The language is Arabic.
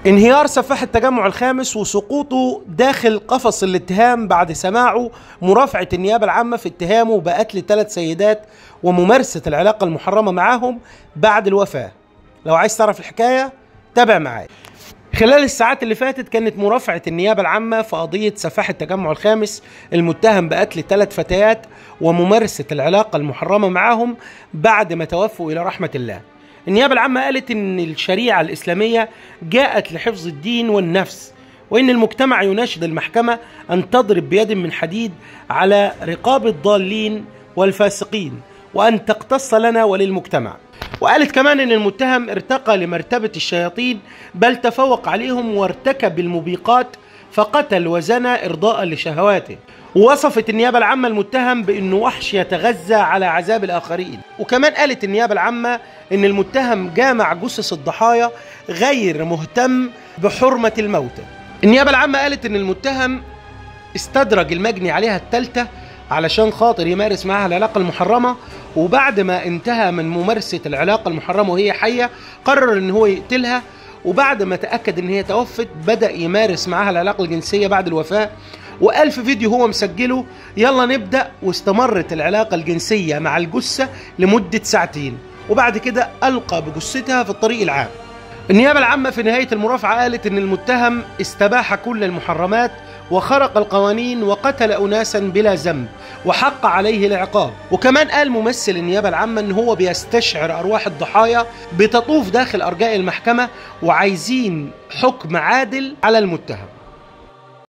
انهيار سفاح التجمع الخامس وسقوطه داخل قفص الاتهام بعد سماعه مرافعة النيابة العامة في اتهامه بقتل 3 سيدات وممارسة العلاقة المحرمة معهم بعد الوفاة. لو عايز تعرف الحكاية تابع معايا. خلال الساعات اللي فاتت كانت مرافعة النيابة العامة في قضية سفاح التجمع الخامس المتهم بقتل 3 فتيات وممارسة العلاقة المحرمة معهم بعد ما توفوا إلى رحمة الله. النيابة العامة قالت إن الشريعة الإسلامية جاءت لحفظ الدين والنفس، وإن المجتمع يناشد المحكمة أن تضرب بيد من حديد على رقاب الضالين والفاسقين وأن تقتص لنا وللمجتمع. وقالت كمان إن المتهم ارتقى لمرتبة الشياطين بل تفوق عليهم وارتكب الموبقات فقتل وزنى إرضاء لشهواته. ووصفت النيابة العامة المتهم بأنه وحش يتغذى على عذاب الآخرين. وكمان قالت النيابة العامة أن المتهم جامع جثث الضحايا غير مهتم بحرمة الموتى. النيابة العامة قالت أن المتهم استدرج المجني عليها الثالثة علشان خاطر يمارس معها العلاقة المحرمة، وبعد ما انتهى من ممارسة العلاقة المحرمة وهي حية قرر أن هو يقتلها، وبعد ما تأكد أن هي توفت بدأ يمارس معها العلاقة الجنسية بعد الوفاة. وقال في فيديو هو مسجله يلا نبدأ، واستمرت العلاقة الجنسية مع الجثة لمدة 2 ساعات، وبعد كده ألقى بجثتها في الطريق العام. النيابة العامة في نهاية المرافعة قالت إن المتهم استباح كل المحرمات وخرق القوانين وقتل أناسا بلا ذنب وحق عليه العقاب. وكمان قال ممثل النيابة العامة إن هو بيستشعر أرواح الضحايا بتطوف داخل أرجاء المحكمة وعايزين حكم عادل على المتهم.